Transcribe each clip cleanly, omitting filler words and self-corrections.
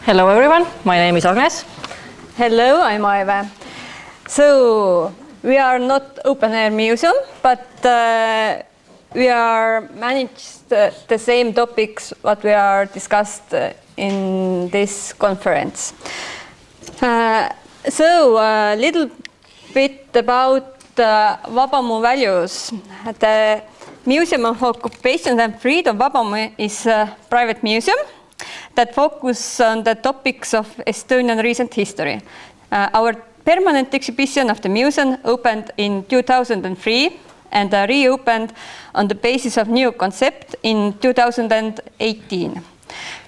Hello everyone, my name is Agnes. Hello, I'm Aive. So we are not open air museum, but we are managed the same topics what we are discussed in this conference. So a little bit about Vabamu values. The Museum of Occupation and Freedom Vabamu is a private museum that focuses on the topics of Estonian recent history. Our permanent exhibition of the museum opened in 2003 and reopened on the basis of new concept in 2018.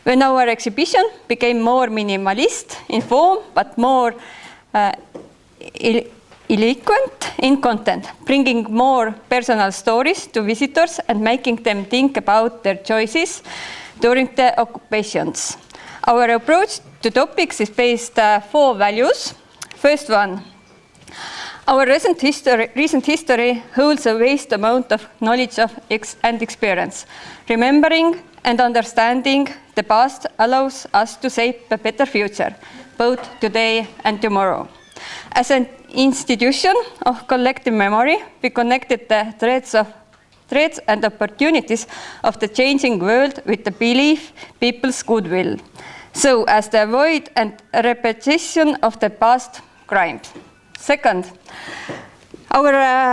When our exhibition became more minimalist in form, but more eloquent in content, bringing more personal stories to visitors and making them think about their choices during the occupations. Our approach to topics is based on 4 values. First one, our recent history holds a vast amount of knowledge and experience. Remembering and understanding the past allows us to shape a better future, both today and tomorrow. As an institution of collective memory, we connected the threats and opportunities of the changing world with the belief people's goodwill, so as to avoid and repetition of the past crimes. Second, tell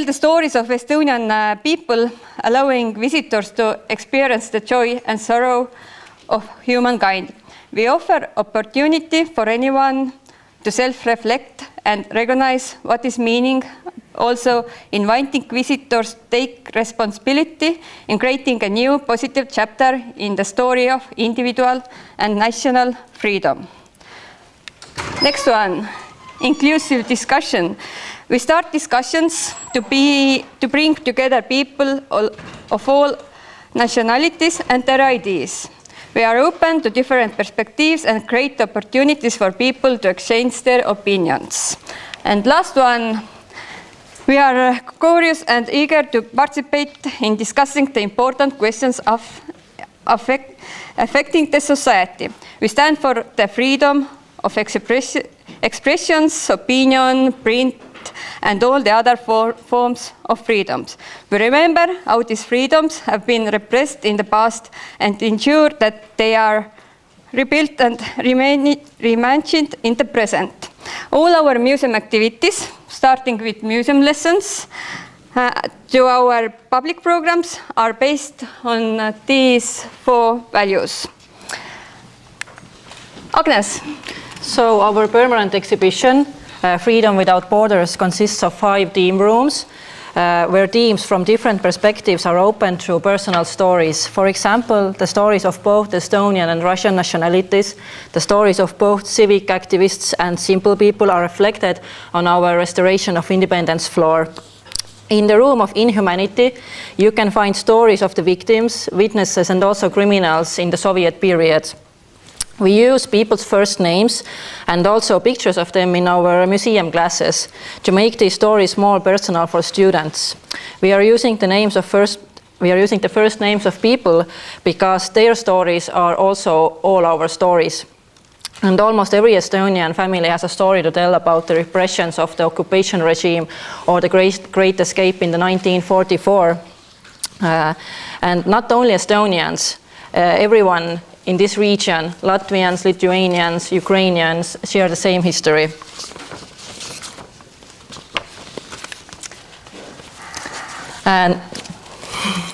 the stories of Estonian people, allowing visitors to experience the joy and sorrow of humankind. We offer opportunity for anyone to self-reflect and recognize what is meaning, also inviting visitors to take responsibility in creating a new positive chapter in the story of individual and national freedom. Next one, inclusive discussion. We start discussions to bring together people of all nationalities and their ideas. We are open to different perspectives and create opportunities for people to exchange their opinions. And last one, we are curious and eager to participate in discussing the important questions affecting the society. We stand for the freedom of expressions, opinion, print, and all the other forms of freedoms. We remember how these freedoms have been repressed in the past and ensure that they are rebuilt and reimagined in the present. All our museum activities, starting with museum lessons to our public programs, are based on these 4 values. Agnes. So our permanent exhibition, Freedom Without Borders, consists of 5 theme rooms, where themes from different perspectives are open through personal stories. For example, the stories of both Estonian and Russian nationalities, the stories of both civic activists and simple people are reflected on our Restoration of Independence floor. In the room of inhumanity, you can find stories of the victims, witnesses, and also criminals in the Soviet period. We use people's first names and also pictures of them in our museum classes to make these stories more personal for students. We are using the first names of people because their stories are also all our stories. And almost every Estonian family has a story to tell about the repressions of the occupation regime or the Great Escape in the 1944. And not only Estonians, everyone in this region, Latvians, Lithuanians, Ukrainians, share the same history. And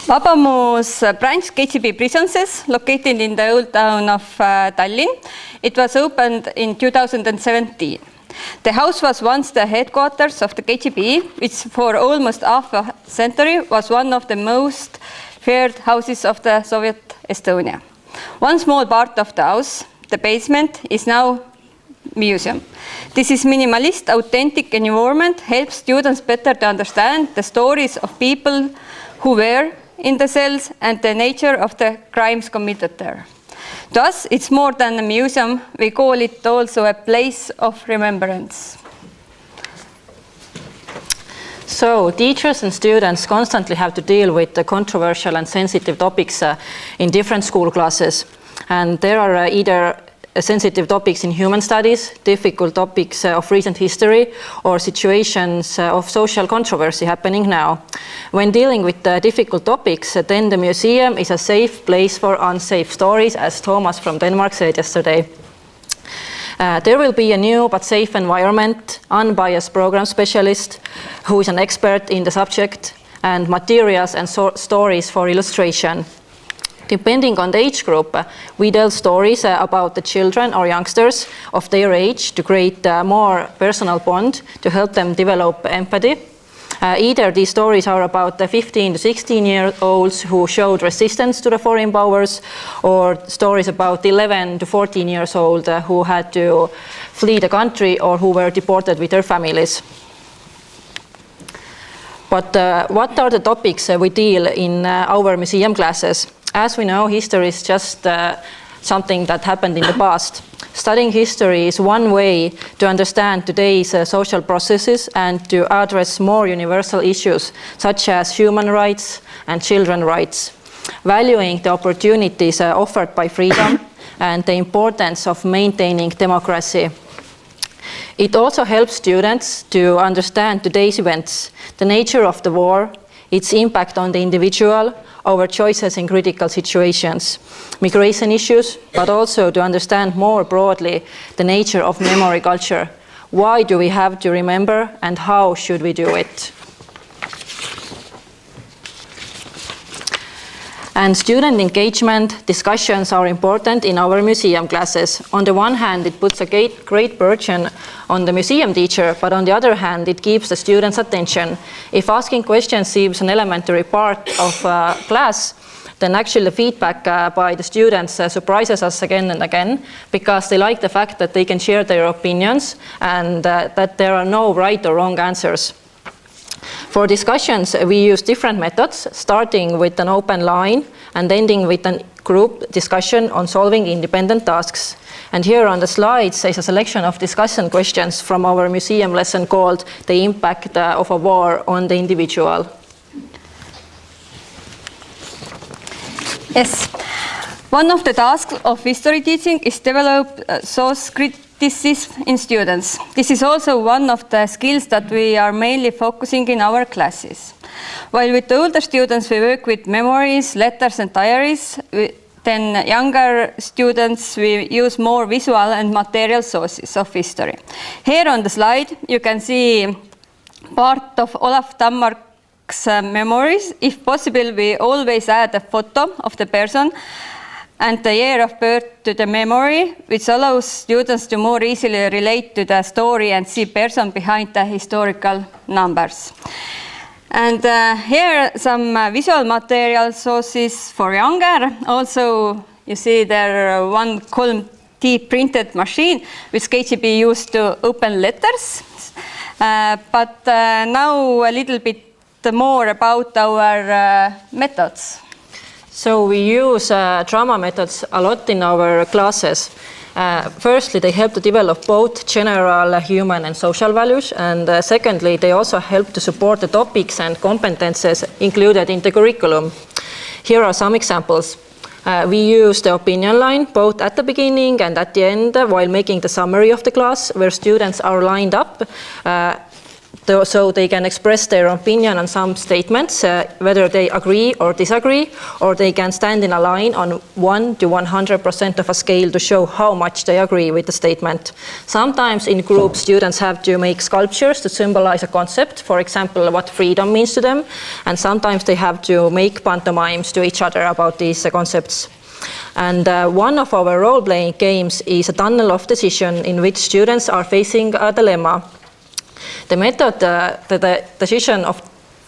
Vabamu's branch KGB prisons, located in the old town of Tallinn. It was opened in 2017. The house was once the headquarters of the KGB, which for almost half a century was one of the most feared houses of the Soviet Estonia. One small part of the house, the basement, is now museum. This is minimalist, authentic environment helps students better to understand the stories of people who were in the cells and the nature of the crimes committed there. To us, it's more than a museum. We call it also a place of remembrance. So teachers and students constantly have to deal with the controversial and sensitive topics in different school classes. And there are either sensitive topics in human studies, difficult topics of recent history, or situations of social controversy happening now. When dealing with difficult topics, then the museum is a safe place for unsafe stories, as Thomas from Denmark said yesterday. There will be a new but safe environment, unbiased program specialist who is an expert in the subject, and materials and stories for illustration. Depending on the age group, we tell stories about the children or youngsters of their age to create a more personal bond to help them develop empathy. Either these stories are about the 15 to 16-year-olds who showed resistance to the foreign powers, or stories about 11 to 14 years old who had to flee the country or who were deported with their families. But what are the topics we deal in our museum classes? As we know, history is just something that happened in the past. Studying history is one way to understand today's social processes and to address more universal issues, such as human rights and children's rights, valuing the opportunities offered by freedom and the importance of maintaining democracy. It also helps students to understand today's events, the nature of the war, its impact on the individual, our choices in critical situations, migration issues, but also to understand more broadly the nature of memory culture. Why do we have to remember and how should we do it? And student engagement discussions are important in our museum classes. On the one hand, it puts a great burden on the museum teacher, but on the other hand, it keeps the students' attention. If asking questions seems an elementary part of class, then actually the feedback by the students surprises us again and again, because they like the fact that they can share their opinions and that there are no right or wrong answers. For discussions, we use different methods, starting with an open line and ending with a group discussion on solving independent tasks. And here on the slides is a selection of discussion questions from our museum lesson called The Impact of a War on the Individual. Yes. One of the tasks of history teaching is develop source criticism in students. This is also one of the skills that we are mainly focusing in our classes. While with the older students we work with memories, letters and diaries, then younger students we use more visual and material sources of history. Here on the slide you can see part of Olaf Tammark's memories. If possible, we always add a photo of the person and the year of birth to the memory, which allows students to more easily relate to the story and see person behind the historical numbers. And here some visual material sources for younger. Also, you see there one column T printed machine, which KGB used to open letters. But now a little bit more about our methods. So we use drama methods a lot in our classes. Firstly, they help to develop both general human and social values, and secondly, they also help to support the topics and competences included in the curriculum. Here are some examples. We use the opinion line both at the beginning and at the end while making the summary of the class, where students are lined up so they can express their opinion on some statements, whether they agree or disagree, or they can stand in a line on 1 to 100% of a scale to show how much they agree with the statement. Sometimes in groups, students have to make sculptures to symbolize a concept, for example, what freedom means to them, and sometimes they have to make pantomimes to each other about these concepts. And one of our role-playing games is a tunnel of decision in which students are facing a dilemma. The method, the decision of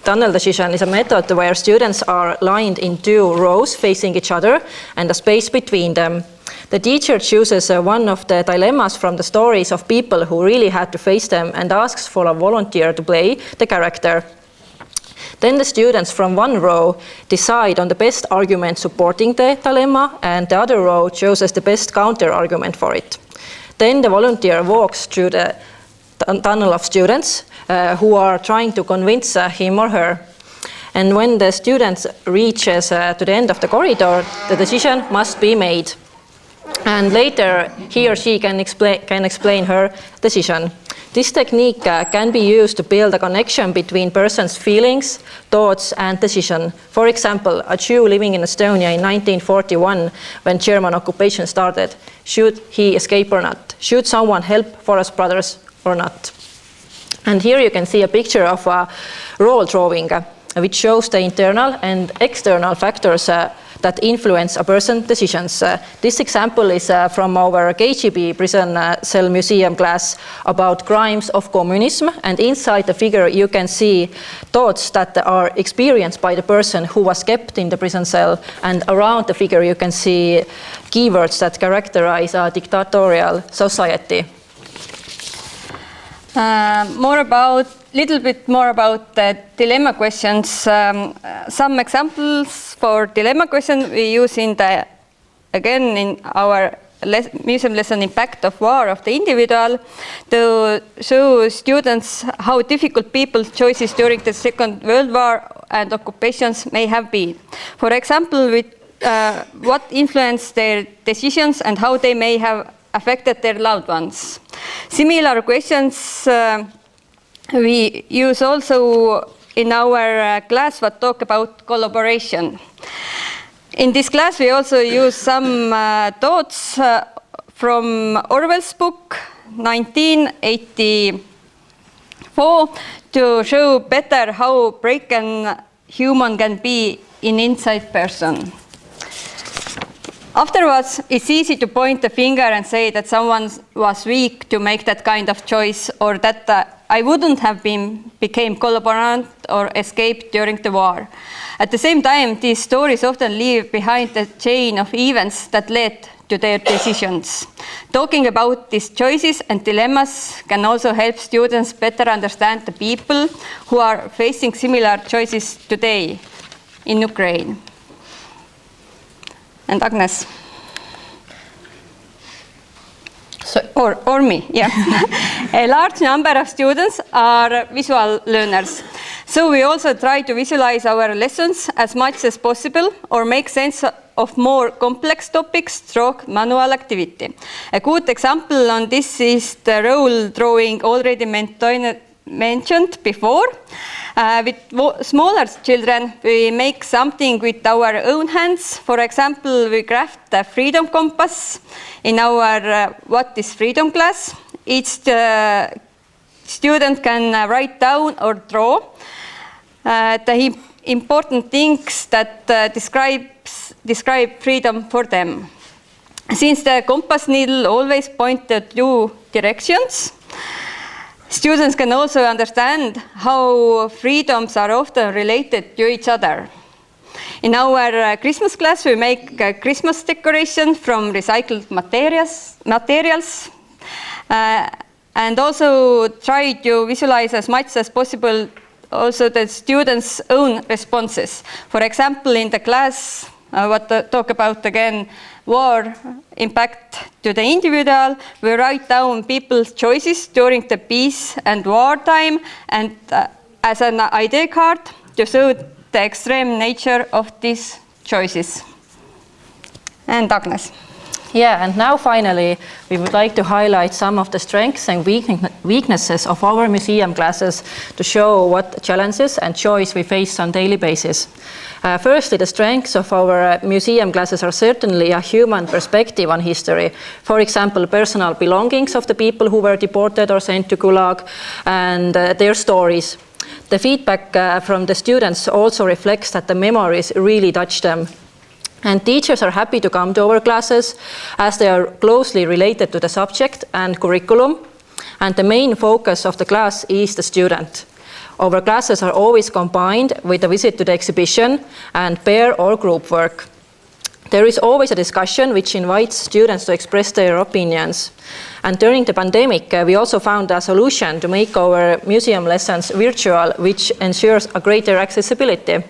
tunnel decision is a method where students are lined in 2 rows facing each other and a space between them. The teacher chooses one of the dilemmas from the stories of people who really had to face them and asks for a volunteer to play the character. Then the students from one row decide on the best argument supporting the dilemma, and the other row chooses the best counter argument for it. Then the volunteer walks through the tunnel of students who are trying to convince him or her. And when the student reaches to the end of the corridor, the decision must be made. And later, he or she can explain her decision. This technique can be used to build a connection between person's feelings, thoughts, and decision. For example, a Jew living in Estonia in 1941, when German occupation started, should he escape or not? Should someone help forest brothers or not? And here you can see a picture of a role drawing, which shows the internal and external factors that influence a person's decisions. This example is from our KGB prison cell museum class about crimes of communism, and inside the figure you can see thoughts that are experienced by the person who was kept in the prison cell, and around the figure you can see keywords that characterize a dictatorial society. Little bit more about the dilemma questions. Some examples for dilemma question we use in our museum lesson Impact of War of the Individual to show students how difficult people's choices during the Second World War and occupations may have been. For example, with what influenced their decisions and how they may have affected their loved ones. Similar questions we use also in our class that talk about collaboration. In this class, we also use some thoughts from Orwell's book, 1984, to show better how broken human can be in inside person. Afterwards, it's easy to point the finger and say that someone was weak to make that kind of choice, or that I wouldn't have became collaborant or escaped during the war. At the same time, these stories often leave behind the chain of events that led to their decisions. Talking about these choices and dilemmas can also help students better understand the people who are facing similar choices today in Ukraine. And Agnes. So, or me, yeah. A large number of students are visual learners. So we also try to visualize our lessons as much as possible or make sense of more complex topics through manual activity. A good example on this is the role drawing already mentioned before. With smaller children, we make something with our own hands. For example, we craft the freedom compass in our What is Freedom class. Each student can write down or draw the important things that describe freedom for them. Since the compass needle always points to two directions, students can also understand how freedoms are often related to each other. In our Christmas class, we make a Christmas decoration from recycled materials and also try to visualize as much as possible also the students' own responses. For example, in the class, talk about again war impact to the individual, we write down people's choices during the peace and wartime and as an idea card to show the extreme nature of these choices. And Agnes. Yeah, and now finally, we would like to highlight some of the strengths and weaknesses of our museum classes to show what challenges and joys we face on a daily basis. Firstly, the strengths of our museum classes are certainly a human perspective on history. For example, personal belongings of the people who were deported or sent to Gulag and their stories. The feedback from the students also reflects that the memories really touch them. And teachers are happy to come to our classes as they are closely related to the subject and curriculum. And the main focus of the class is the student. Our classes are always combined with a visit to the exhibition and pair or group work. There is always a discussion which invites students to express their opinions. And during the pandemic, we also found a solution to make our museum lessons virtual, which ensures a greater accessibility.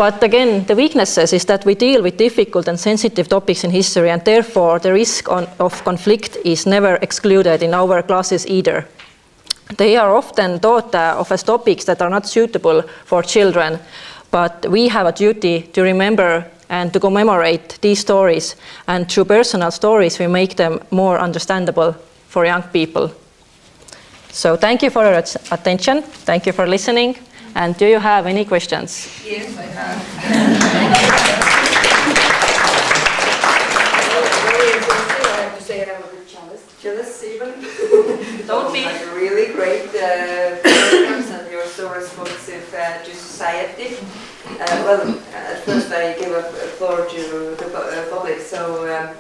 But again, the weaknesses is that we deal with difficult and sensitive topics in history, and therefore the risk of conflict is never excluded in our classes either. They are often taught of as topics that are not suitable for children, but we have a duty to remember and to commemorate these stories, and through personal stories we make them more understandable for young people. So thank you for your attention, thank you for listening, and do you have any questions? Yes, I have. I have to say I'm a bit jealous even. Don't be. Like really great programs, and you're so responsive to society. Well, at first I gave a floor to the public, so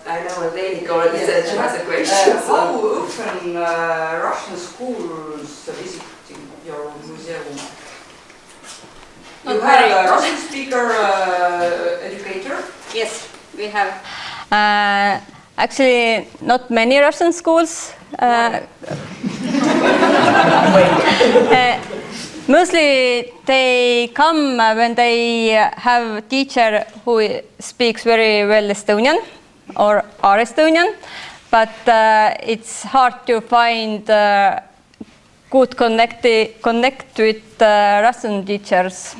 I know Lady already said she has a question. How often Russian schools visiting your museum? You have a Russian speaker educator? Yes, we have. Actually, not many Russian schools. Mostly they come when they have a teacher who speaks very well Estonian or are Estonian, but it's hard to find good connect with Russian teachers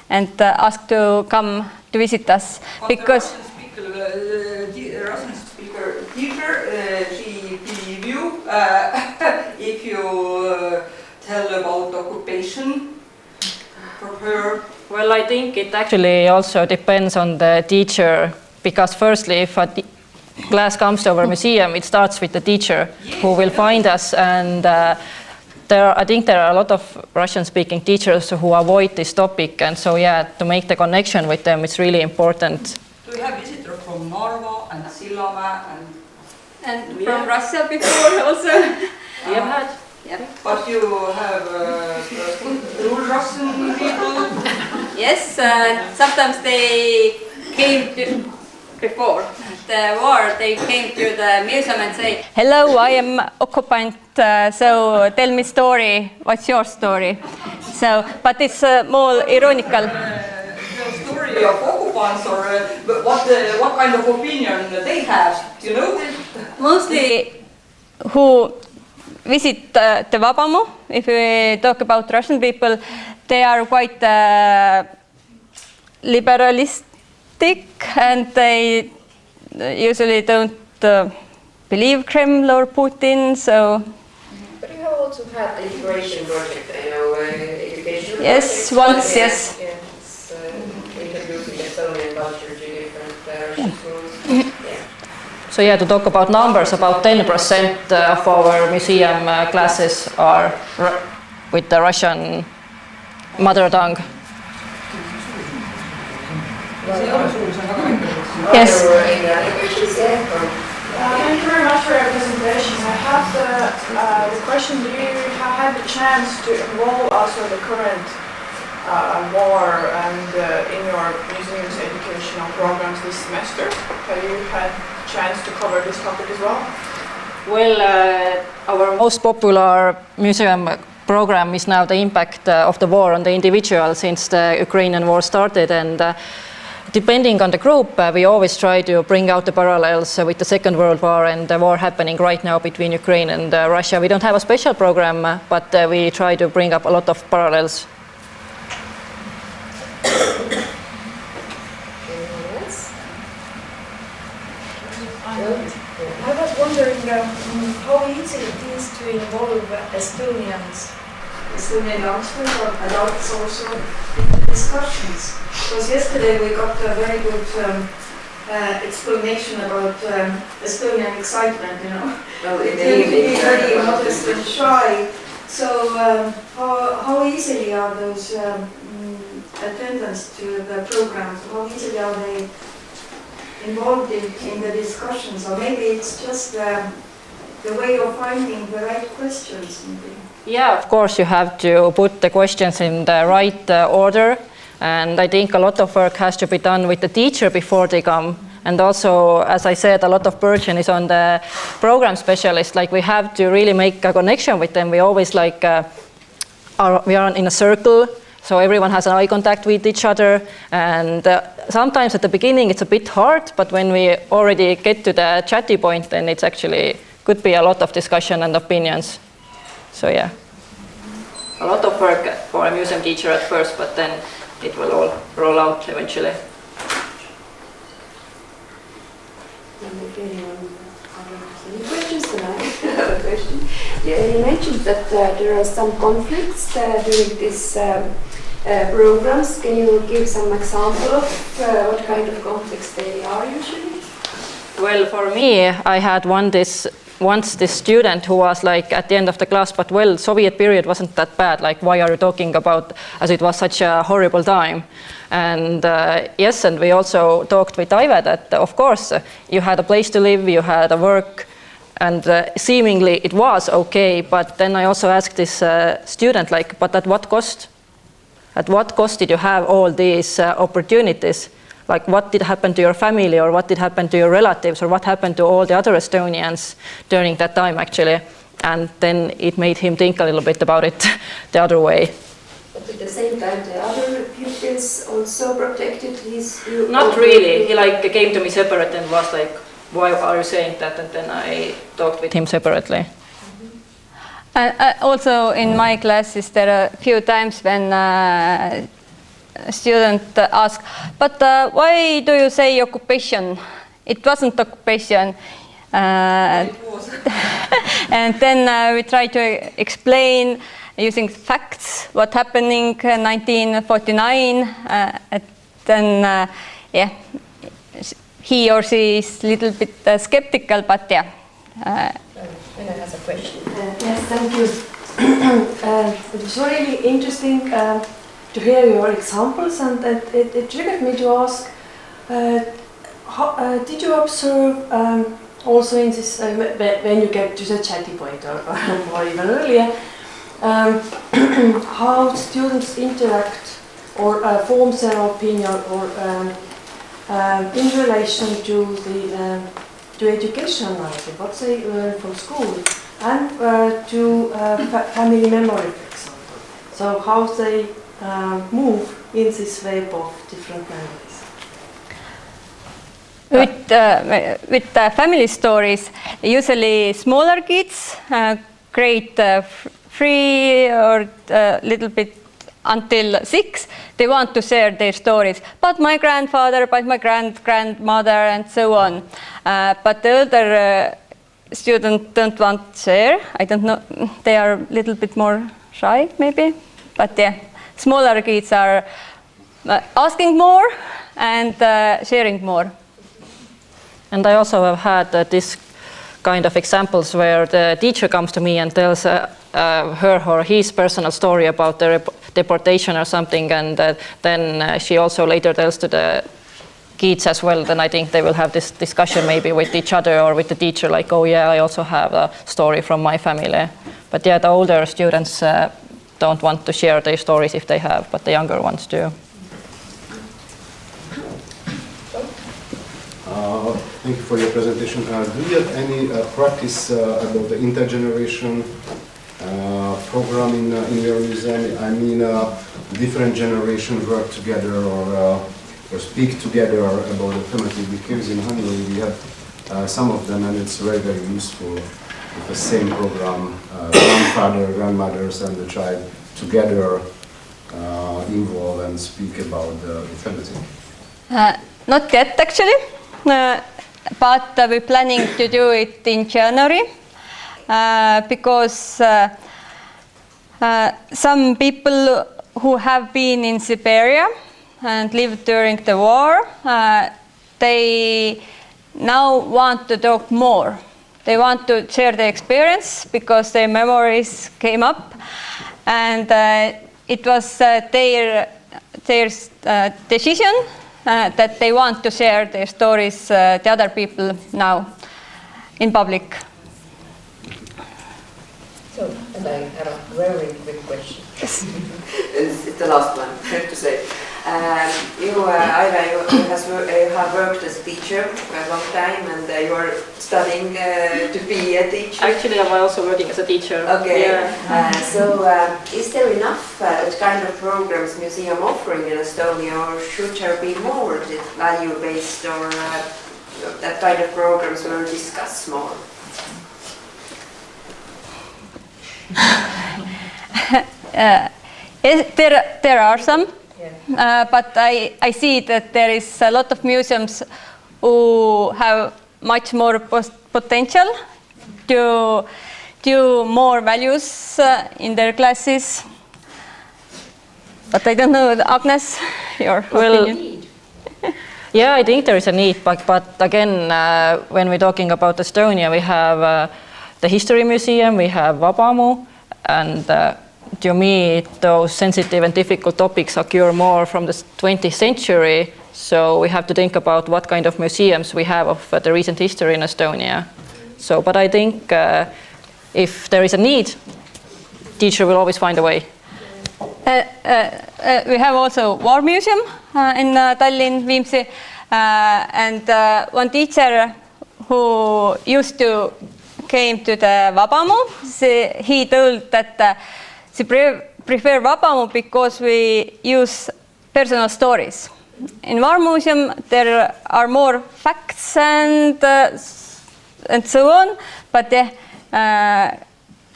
and ask to come to visit us. But because the Russian speaker teacher, she believe you if you tell about occupation for her. Well, I think it actually also depends on the teacher, because firstly, if a class comes to our museum, it starts with the teacher who will find us, and I think there are a lot of Russian-speaking teachers who avoid this topic, and so yeah, to make the connection with them, it's really important. Do you have visitors from Narva and Sillamäe and from Russia before also. We have had. Yep. but you have rural Russian people? Yes, sometimes they came to, before the war, they came to the museum and say, "Hello, I am occupant, so tell me story, what's your story?" So, but it's more ironical. The story of occupants, or what kind of opinion they have, you know? Mostly who visit the Vabamu, if we talk about Russian people, they are quite liberalistic, and they usually don't believe Kremlin or Putin, so... But you have also had integration project, education. Yes, once, yes. Yeah, it's introducing Estonian culture to different Russian schools. Yeah. So yeah, to talk about numbers, about 10% of our museum classes are with the Russian mother tongue. Yes. Thank you very much for your presentation. I have the question, do you have had the chance to involve also the current war and in your museum's educational programs this semester? Have you had a chance to cover this topic as well? Well, our most popular museum program is now the impact of the war on the individual since the Ukrainian war started, and depending on the group, we always try to bring out the parallels with the Second World War and the war happening right now between Ukraine and Russia. We don't have a special program, but we try to bring up a lot of parallels. I was wondering how easy it is to involve Estonian youngsters or adults also in the discussions. Because yesterday we got a very good explanation about Estonian excitement, you know. Well, in They the tend to be evening. very modest and shy. So how easily are those attendants to the programs? How easily are they involved in the discussions? Or maybe it's just the way of finding the right questions. Maybe. Yeah, of course you have to put the questions in the right order, and I think a lot of work has to be done with the teacher before they come. And also, as I said, a lot of burden is on the program specialist. Like, we have to really make a connection with them. We always we are in a circle, So everyone has an eye contact with each other, and sometimes at the beginning it's a bit hard, but when we already get to the chatty point, then it's actually could be a lot of discussion and opinions. So yeah, a lot of work for a museum teacher at first, but then it will all roll out eventually. Any questions tonight? I have a question. You mentioned that there are some conflicts during these programs. Can you give some example of what kind of conflicts they are usually? Well, for me, I had once this student who was like at the end of the class, but well, Soviet period wasn't that bad. Like, why are you talking about, as it was such a horrible time? And yes, and we also talked with Aive that, of course, you had a place to live, you had a work, and seemingly it was okay. But then I also asked this student, like, but at what cost? At what cost did you have all these opportunities? Like, what did happen to your family, or what did happen to your relatives, or what happened to all the other Estonians during that time, actually? And then it made him think a little bit about it the other way. But at the same time, the other pupils also protected his... Not really. He like came to me separate and was like, why are you saying that? And then I talked with him separately. Also in my classes, there are a few times when a student asks, but why do you say occupation? It wasn't occupation. And then we try to explain using facts what happening in 1949. Then, yeah, he or she is a little bit skeptical, but yeah. Anna has a question. Yes, thank you. It was really interesting to hear your examples, and it triggered me to ask, did you observe also in this, when you get to the chatty point or even earlier, how students interact or form their opinion or in relation to the to education, what they learn from school, and to family memory, for example. So how they move in this web of different memories. With family stories, usually smaller kids, grade 3 or a little bit until 6, they want to share their stories. But my grandfather, but my grandmother, and so on. But the older students don't want to share. I don't know. They are a little bit more shy, maybe. But yeah, smaller kids are asking more and sharing more. And I also have had this kind of examples where the teacher comes to me and tells her or his personal story about the deportation or something, and then she also later tells to the kids as well. Then I think they will have this discussion maybe with each other or with the teacher, like, oh yeah, I also have a story from my family. But yeah, the older students don't want to share their stories if they have, but the younger ones do. Thank you for your presentation. Do you have any practice about the intergeneration program in your museum? I mean, different generations work together or speak together about the thematic, because in Hungary we have some of them, and it's very, very useful with the same program, grandfather, grandmothers, and the child together involve and speak about the thematic. Not yet, actually. But we're planning to do it in January because some people who have been in Siberia and lived during the war, they now want to talk more. They want to share their experience because their memories came up, and it was their decision that they want to share their stories to other people now in public. So, and I have a very quick question. It's the last one, I have to say. Aive, you have worked as a teacher for a long time, and you are studying to be a teacher. Actually, I'm also working as a teacher. Okay. Yeah. So, is there enough that kind of programs museum offering in Estonia, or should there be more value-based, or that kind of programs will discuss more? There are some, but I see that there is a lot of museums who have much more potential to do more values in their classes. But I don't know, Agnes, your opinion? Yeah, I think there is a need, but again, when we're talking about Estonia, we have the History Museum, we have Vabamu, and to me, those sensitive and difficult topics occur more from the 20th century, so we have to think about what kind of museums we have of the recent history in Estonia. So, but I think if there is a need, teacher will always find a way. We have also War Museum in Tallinn, Viimsi, and one teacher who used to came to the Vabamu, he told that she prefer Vabamu because we use personal stories. In War Museum there are more facts and so on, but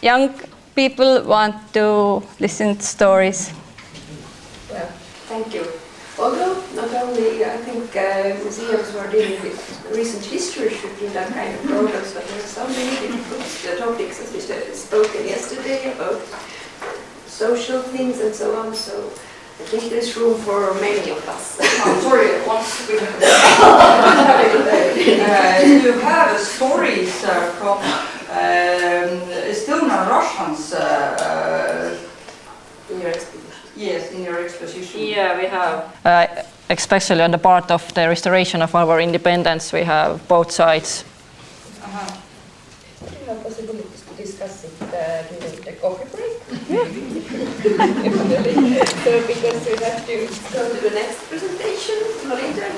young people want to listen to stories. Well, thank you. Although not only I think museums who are dealing with recent history should do that kind of programs, but there are so many difficult topics, as we spoken yesterday, about social things and so on. So I think there's room for many of us. I'm sorry, once we you have stories from Estonian Russians. In your exposition. Yes, in your exposition. Yeah, we have. Especially on the part of the restoration of our independence, we have both sides. Do you have possibilities to discuss it during the coffee break? So because we have to go to the next presentation, Malinda.